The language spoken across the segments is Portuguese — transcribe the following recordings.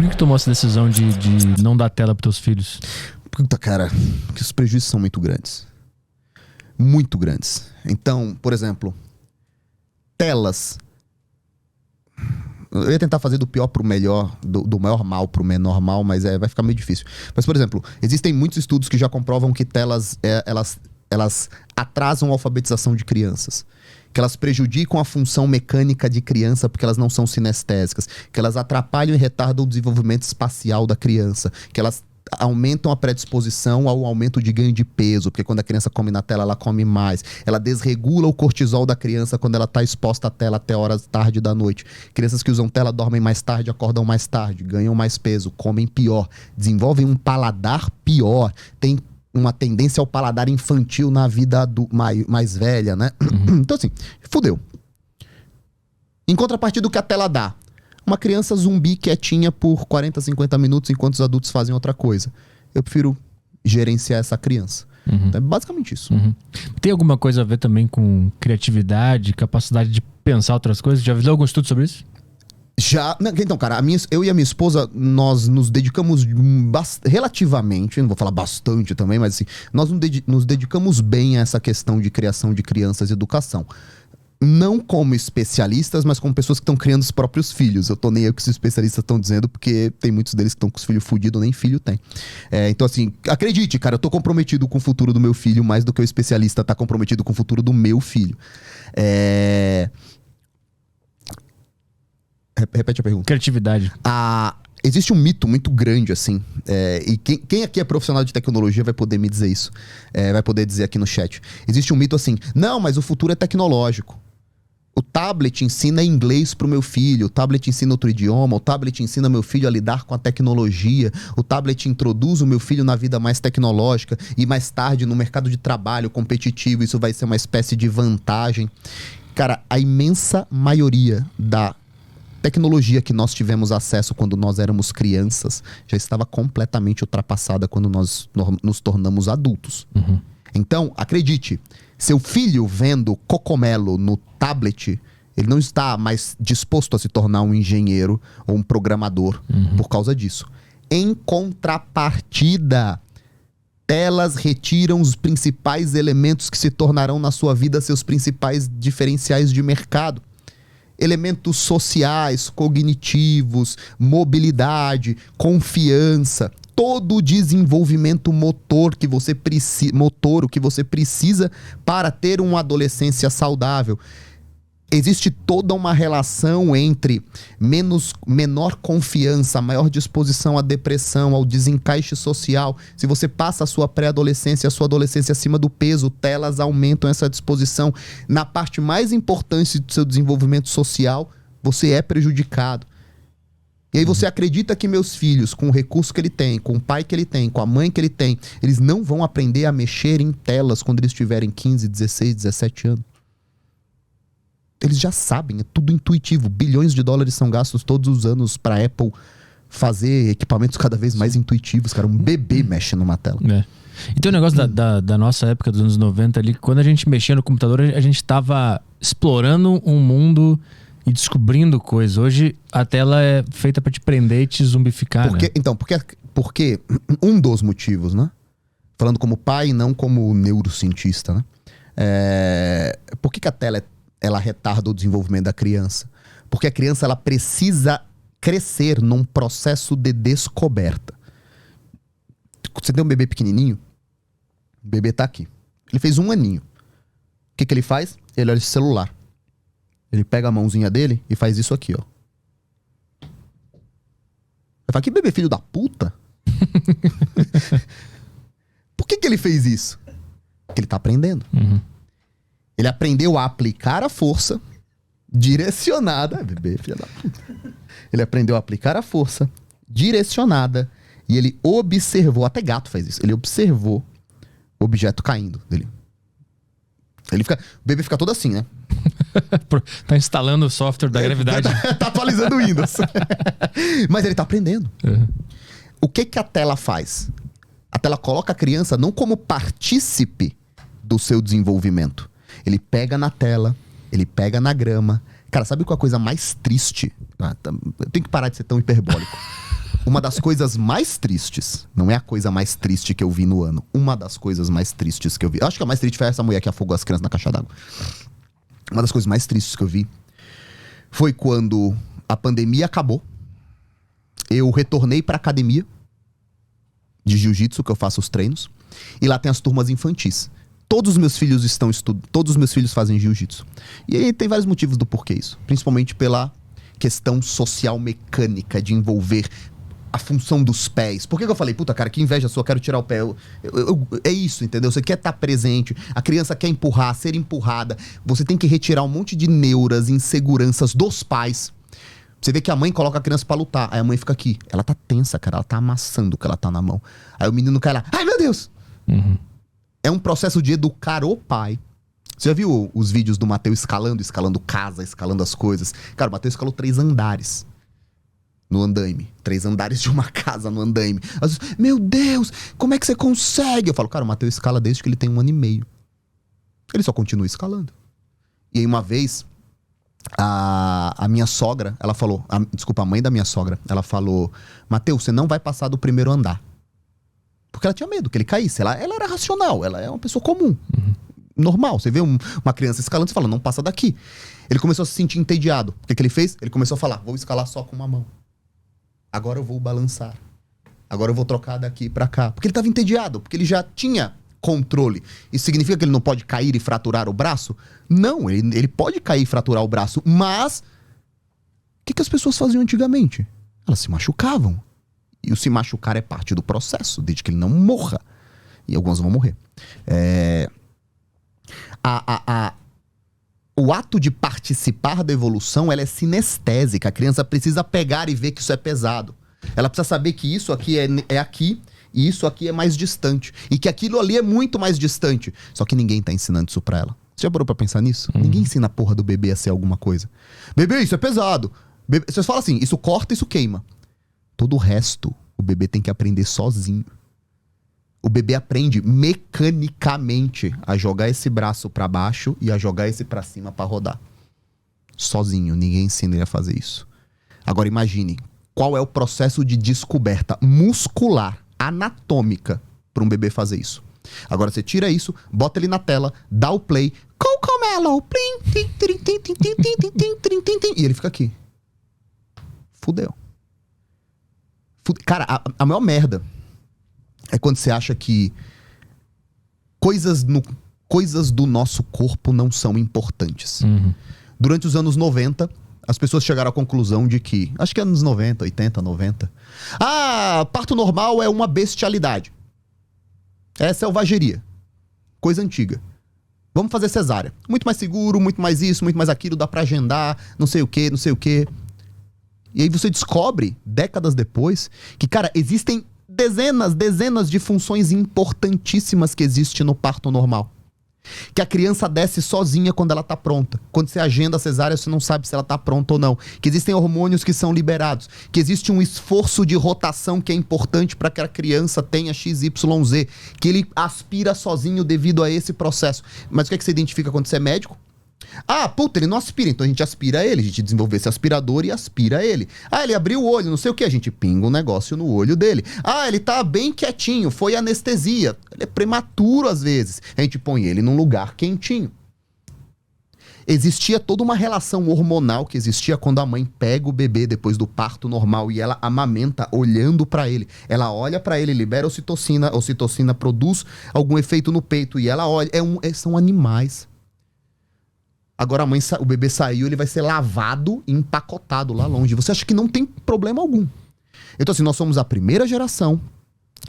Por que tomou essa decisão de não dar tela pros teus filhos? Puta, cara, porque os prejuízos são muito grandes. Muito grandes. Então, por exemplo, telas. Eu ia tentar fazer do pior pro melhor, do maior mal pro menor mal, mas vai ficar meio difícil. Mas, por exemplo, existem muitos estudos que já comprovam que telas, elas atrasam a alfabetização de crianças. Que elas prejudicam a função mecânica de criança porque elas não são sinestésicas. Que elas atrapalham e retardam o desenvolvimento espacial da criança. Que elas aumentam a predisposição ao aumento de ganho de peso, porque quando a criança come na tela, ela come mais. Ela desregula o cortisol da criança quando ela está exposta à tela até horas tarde da noite. Crianças que usam tela dormem mais tarde, acordam mais tarde, ganham mais peso, comem pior, desenvolvem um paladar pior, tem uma tendência ao paladar infantil na vida mais velha, né? Então assim, fudeu. Em contrapartida, o que a tela dá? Uma criança zumbi quietinha por 40, 50 minutos enquanto os adultos fazem outra coisa. Eu prefiro gerenciar essa criança. Então é basicamente isso. Tem alguma coisa a ver também com criatividade, capacidade de pensar outras coisas? Já viu algum estudo sobre isso? Já. Então, cara, eu e a minha esposa, nós nos dedicamos relativamente, não vou falar bastante também, mas assim, nós nos dedicamos bem a essa questão de criação de crianças e educação. Não como especialistas, mas como pessoas que estão criando os próprios filhos. Eu tô nem aí o que os especialistas estão dizendo, porque tem muitos deles que estão com os filhos fudidos, nem filho tem. Então assim, acredite, cara, eu tô comprometido com o futuro do meu filho mais do que o especialista tá comprometido com o futuro do meu filho. Repete a pergunta. Criatividade. Existe um mito muito grande, assim, e quem aqui é profissional de tecnologia vai poder me dizer isso, vai poder dizer aqui no chat. Existe um mito assim, não, mas o futuro é tecnológico. O tablet ensina inglês pro meu filho, o tablet ensina outro idioma, o tablet ensina meu filho a lidar com a tecnologia, o tablet introduz o meu filho na vida mais tecnológica e mais tarde no mercado de trabalho competitivo isso vai ser uma espécie de vantagem. Cara, a imensa maioria da tecnologia que nós tivemos acesso quando nós éramos crianças já estava completamente ultrapassada quando nós nos tornamos adultos. Então, acredite, seu filho vendo Cocomelo no tablet, ele não está mais disposto a se tornar um engenheiro ou um programador por causa disso. Em contrapartida, telas retiram os principais elementos que se tornarão na sua vida seus principais diferenciais de mercado. Elementos sociais, cognitivos, mobilidade, confiança, todo o desenvolvimento motor que você precisa para ter uma adolescência saudável. Existe toda uma relação entre menor confiança, maior disposição à depressão, ao desencaixe social. Se você passa a sua pré-adolescência, a sua adolescência acima do peso, telas aumentam essa disposição. Na parte mais importante do seu desenvolvimento social, você é prejudicado. E aí você acredita que meus filhos, com o recurso que ele tem, com o pai que ele tem, com a mãe que ele tem, eles não vão aprender a mexer em telas quando eles tiverem 15, 16, 17 anos? Eles já sabem, é tudo intuitivo. Bilhões de dólares são gastos todos os anos para Apple fazer equipamentos cada vez mais intuitivos, cara. Um bebê mexe numa tela. E tem um negócio da nossa época, dos anos 90 ali, quando a gente mexia no computador, a gente tava explorando um mundo e descobrindo coisas. Hoje a tela é feita para te prender e te zumbificar, né? Então, porque um dos motivos, né? Falando como pai e não como neurocientista, né? Por que a tela ela retarda o desenvolvimento da criança? Porque a criança ela precisa crescer num processo de descoberta. Você tem um bebê pequenininho, o bebê tá aqui. Ele fez 1 aninho. O que ele faz? Ele olha esse celular. Ele pega a mãozinha dele e faz isso aqui, ó. Vai falar, que bebê filho da puta? Por que ele fez isso? Porque ele tá aprendendo. Ele aprendeu a aplicar a força direcionada. Bebê, filha da puta. Ele aprendeu a aplicar a força direcionada e ele observou. Até gato faz isso. Ele observou o objeto caindo dele. O bebê fica todo assim, né? Tá instalando o software da gravidade. Tá atualizando o Windows. Mas ele tá aprendendo. O que a tela faz? A tela coloca a criança não como partícipe do seu desenvolvimento. Ele pega na tela, ele pega na grama. Cara, sabe qual é a coisa mais triste? Eu tenho que parar de ser tão hiperbólico. Uma das coisas mais tristes, não é a coisa mais triste que eu vi no ano, uma das coisas mais tristes que eu vi, acho que a mais triste foi essa mulher que afogou as crianças na caixa d'água. Uma das coisas mais tristes que eu vi foi quando a pandemia acabou, eu retornei pra academia de jiu-jitsu, que eu faço os treinos, e lá tem as turmas infantis. Todos os meus filhos todos os meus filhos fazem jiu-jitsu. E aí tem vários motivos do porquê isso. Principalmente pela questão social mecânica de envolver a função dos pés. Por que eu falei, puta, cara, que inveja sua, quero tirar o pé. É isso, entendeu? Você quer estar presente, a criança quer empurrar, ser empurrada. Você tem que retirar um monte de neuras, inseguranças dos pais. Você vê que a mãe coloca a criança pra lutar. Aí a mãe fica aqui. Ela tá tensa, cara. Ela tá amassando o que ela tá na mão. Aí o menino cai lá. Ai, meu Deus! Uhum. É um processo de educar o pai. Você já viu os vídeos do Matheus escalando casa, escalando as coisas? Cara, o Matheus escalou 3 andares no andaime. 3 andares de uma casa no andaime. Às vezes, meu Deus, como é que você consegue? Eu falo, cara, o Matheus escala desde que ele tem 1 ano e meio. Ele só continua escalando. E aí uma vez, a minha sogra, ela falou... Desculpa, a mãe da minha sogra, ela falou... Matheus, você não vai passar do 1º andar. Porque ela tinha medo que ele caísse. Ela era racional, ela é uma pessoa comum. Uhum. Normal. Você vê uma criança escalando, você fala, não passa daqui. Ele começou a se sentir entediado. O que ele fez? Ele começou a falar, vou escalar só com uma mão. Agora eu vou balançar. Agora eu vou trocar daqui pra cá. Porque ele estava entediado, porque ele já tinha controle. Isso significa que ele não pode cair e fraturar o braço? Não, ele pode cair e fraturar o braço, mas... O que as pessoas faziam antigamente? Elas se machucavam. E o se machucar é parte do processo, desde que ele não morra. E alguns vão morrer. O ato de participar da evolução, ela é sinestésica. A criança precisa pegar e ver que isso é pesado. Ela precisa saber que isso aqui é aqui e isso aqui é mais distante. E que aquilo ali é muito mais distante. Só que ninguém tá ensinando isso pra ela. Você já parou pra pensar nisso? Ninguém ensina a porra do bebê a ser alguma coisa. Bebê, isso é pesado. Você fala assim, isso corta, isso queima. Todo o resto, o bebê tem que aprender sozinho. O bebê aprende mecanicamente a jogar esse braço pra baixo e a jogar esse pra cima pra rodar. Sozinho, ninguém ensina ele a fazer isso. Agora imagine, qual é o processo de descoberta muscular, anatômica, pra um bebê fazer isso. Agora você tira isso, bota ele na tela, dá o play, Cocomelo, e ele fica aqui. Fudeu. Cara, a maior merda é quando você acha que coisas do nosso corpo não são importantes. Uhum. Durante os anos 90, as pessoas chegaram à conclusão de que, acho que anos 90, 80, 90, parto normal é uma bestialidade. É selvageria. Coisa antiga. Vamos fazer cesárea. Muito mais seguro, muito mais isso, muito mais aquilo, dá pra agendar, não sei o quê, não sei o quê. E aí você descobre, décadas depois, que, cara, existem dezenas de funções importantíssimas que existem no parto normal. Que a criança desce sozinha quando ela tá pronta. Quando você agenda a cesárea, você não sabe se ela tá pronta ou não. Que existem hormônios que são liberados. Que existe um esforço de rotação que é importante para que a criança tenha XYZ. Que ele aspira sozinho devido a esse processo. Mas o que é que você identifica quando você é médico? Ele não aspira, então a gente aspira ele, a gente desenvolve esse aspirador e aspira ele. Ele abriu o olho, não sei o que, a gente pinga um negócio no olho dele. Ele tá bem quietinho, foi anestesia. Ele é prematuro às vezes, a gente põe ele num lugar quentinho. Existia toda uma relação hormonal que existia quando a mãe pega o bebê depois do parto normal e ela amamenta olhando pra ele. Ela olha pra ele, libera ocitocina, a ocitocina produz algum efeito no peito e ela olha, são animais. Agora o bebê saiu, ele vai ser lavado e empacotado lá longe. Você acha que não tem problema algum. Então assim, nós somos a primeira geração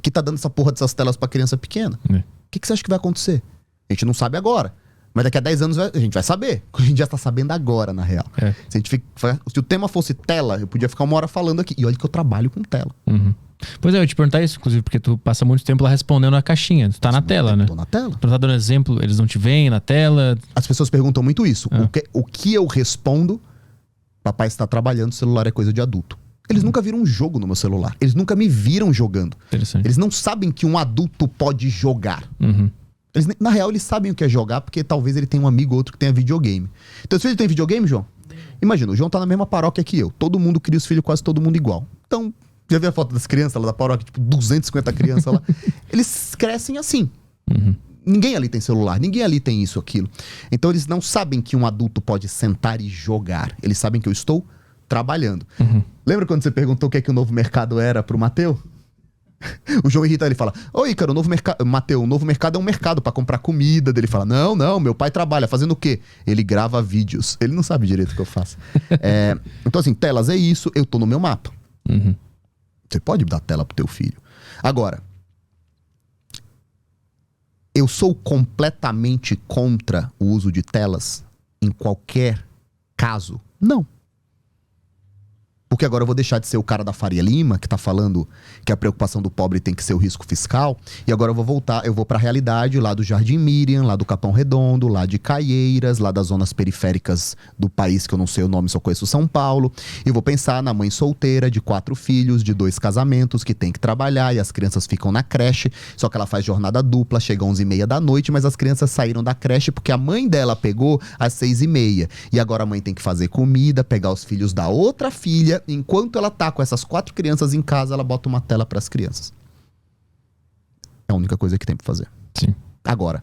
que tá dando essa porra dessas telas pra criança pequena. O que você acha que vai acontecer? A gente não sabe agora. Mas daqui a 10 anos a gente vai saber. A gente já tá sabendo agora, na real. Se o tema fosse tela, eu podia ficar 1 hora falando aqui. E olha que eu trabalho com tela. Uhum. Pois é, eu ia te perguntar isso, inclusive, porque tu passa muito tempo lá respondendo a caixinha. Tu tá na tela, né? Tô na tela. Tu tá dando exemplo, eles não te veem na tela. As pessoas perguntam muito isso. O que eu respondo? Papai está trabalhando, celular é coisa de adulto. Eles nunca viram um jogo no meu celular. Eles nunca me viram jogando. Eles não sabem que um adulto pode jogar. Uhum. Na real, eles sabem o que é jogar, porque talvez ele tenha um amigo ou outro que tenha videogame. Então, se ele tem videogame, João, imagina, o João tá na mesma paróquia que eu. Todo mundo cria os filhos quase todo mundo igual. Então, Já viu a foto das crianças lá da paróquia? Tipo, 250 crianças lá. Eles crescem assim. Ninguém ali tem celular, ninguém ali tem isso, aquilo. Então eles não sabem que um adulto pode sentar e jogar. Eles sabem que eu estou trabalhando. Lembra quando você perguntou o que é que o novo mercado era pro Mateu? O João Henrique, ele fala: ô Ícaro, o novo mercado, Mateu, o novo mercado é um mercado pra comprar comida. Ele fala: não, meu pai trabalha fazendo o quê? Ele grava vídeos. Ele não sabe direito o que eu faço. Então assim, telas é isso, eu tô no meu mapa. Você pode dar tela pro teu filho. Agora, eu sou completamente contra o uso de telas em qualquer caso? Não. Porque agora eu vou deixar de ser o cara da Faria Lima, que tá falando que a preocupação do pobre tem que ser o risco fiscal, e agora eu vou pra realidade lá do Jardim Miriam, lá do Capão Redondo, lá de Caieiras, lá das zonas periféricas do país, que eu não sei o nome, só conheço São Paulo, e vou pensar na mãe solteira de 4 filhos, de 2 casamentos, que tem que trabalhar, e as crianças ficam na creche, só que ela faz jornada dupla, chega às 11h30 da noite, mas as crianças saíram da creche porque a mãe dela pegou às 6h30, e agora a mãe tem que fazer comida, pegar os filhos da outra filha. Enquanto ela tá com essas 4 crianças em casa, ela bota uma tela pras crianças. É a única coisa que tem pra fazer. Sim. Agora,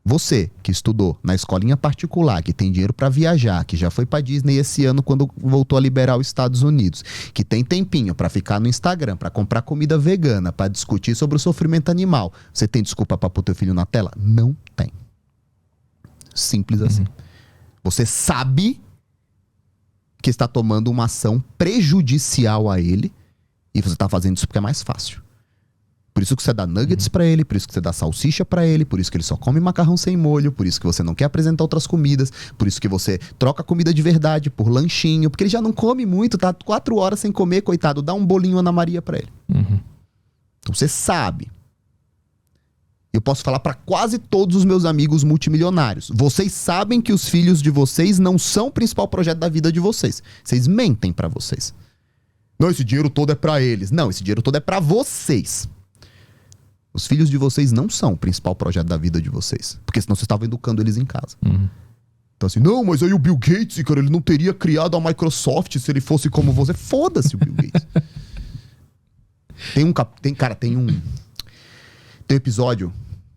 você que estudou na escolinha particular, que tem dinheiro pra viajar, que já foi pra Disney esse ano quando voltou a liberar os Estados Unidos, que tem tempinho pra ficar no Instagram, pra comprar comida vegana, pra discutir sobre o sofrimento animal, você tem desculpa pra pôr teu filho na tela? Não tem. Simples assim. Você sabe que está tomando uma ação prejudicial a ele, e você está fazendo isso porque é mais fácil. Por isso que você dá nuggets pra ele, por isso que você dá salsicha pra ele, por isso que ele só come macarrão sem molho, por isso que você não quer apresentar outras comidas, por isso que você troca comida de verdade por lanchinho, porque ele já não come muito, tá 4 horas sem comer, coitado, dá um bolinho Ana Maria pra ele. Então você sabe. Eu posso falar pra quase todos os meus amigos multimilionários. Vocês sabem que os filhos de vocês não são o principal projeto da vida de vocês. Vocês mentem pra vocês. Não, esse dinheiro todo é pra eles. Não, esse dinheiro todo é pra vocês. Os filhos de vocês não são o principal projeto da vida de vocês. Porque senão vocês estavam educando eles em casa. Então assim, não, mas aí o Bill Gates, cara, ele não teria criado a Microsoft se ele fosse como você. Foda-se o Bill Gates. Tem um episódio.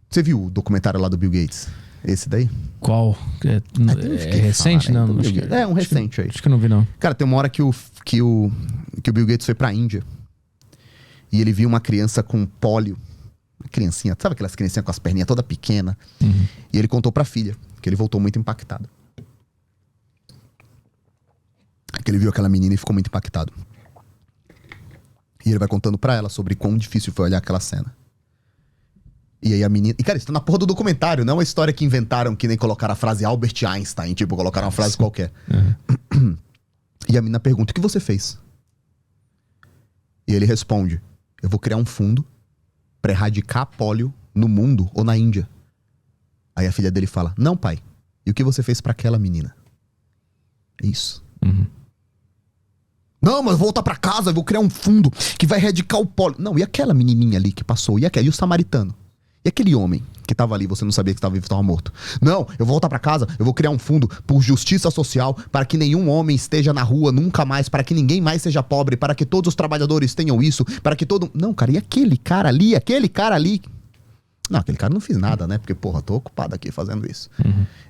Você viu o documentário lá do Bill Gates? Esse daí? Qual? É recente? Não, um recente aí. Acho que eu não vi, não. Cara, tem uma hora que o Bill Gates foi pra Índia e ele viu uma criança com pólio. Uma criancinha, sabe aquelas criancinhas com as perninhas toda pequena? E ele contou pra filha, que ele voltou muito impactado. Que ele viu aquela menina e ficou muito impactado. E ele vai contando pra ela sobre quão difícil foi olhar aquela cena. E aí a menina... E cara, isso tá na porra do documentário, não é uma história que inventaram, que nem colocaram a frase Albert Einstein, tipo, colocaram uma frase qualquer. E a menina pergunta, o que você fez? E ele responde, eu vou criar um fundo pra erradicar a pólio no mundo ou na Índia. Aí a filha dele fala, não pai, e o que você fez pra aquela menina? É isso. Não, mas eu vou voltar pra casa, eu vou criar um fundo que vai erradicar o pólio. Não, e aquela menininha ali que passou? E o samaritano? E aquele homem que tava ali, você não sabia que estava vivo, estava morto? Não, eu vou voltar pra casa, eu vou criar um fundo por justiça social, para que nenhum homem esteja na rua nunca mais, para que ninguém mais seja pobre, para que todos os trabalhadores tenham isso, para que todo... Não, cara, e aquele cara ali? Não, aquele cara não fez nada, né? Porque, porra, tô ocupado aqui fazendo isso.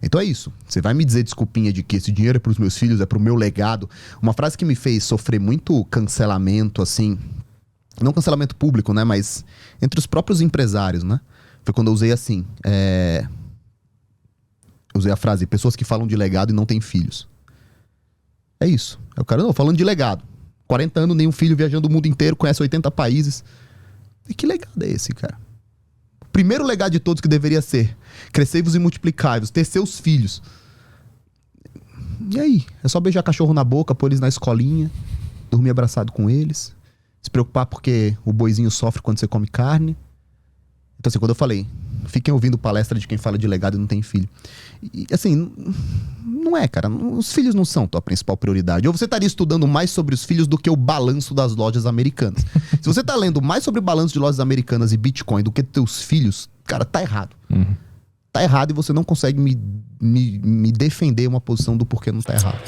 Então é isso. Você vai me dizer desculpinha de que esse dinheiro é pros meus filhos, é pro meu legado. Uma frase que me fez sofrer muito cancelamento, assim... Não cancelamento público, né? Mas entre os próprios empresários, né? Foi quando eu usei assim... Usei a frase, pessoas que falam de legado e não têm filhos. É isso. É o cara, não, falando de legado. 40 anos, nenhum filho, viajando o mundo inteiro, conhece 80 países. E que legado é esse, cara? O primeiro legado de todos que deveria ser crescei-vos e multiplicai-vos, ter seus filhos. E aí? É só beijar cachorro na boca, pôr eles na escolinha, dormir abraçado com eles, se preocupar porque o boizinho sofre quando você come carne. Então assim, quando eu falei, fiquem ouvindo palestra de quem fala de legado e não tem filho. E assim, não é, cara. Os filhos não são tua principal prioridade. Ou você estaria estudando mais sobre os filhos do que o balanço das lojas americanas. Se você tá lendo mais sobre balanço de lojas americanas e Bitcoin do que teus filhos, cara, tá errado. Tá errado e você não consegue me defender uma posição do porquê não tá errado.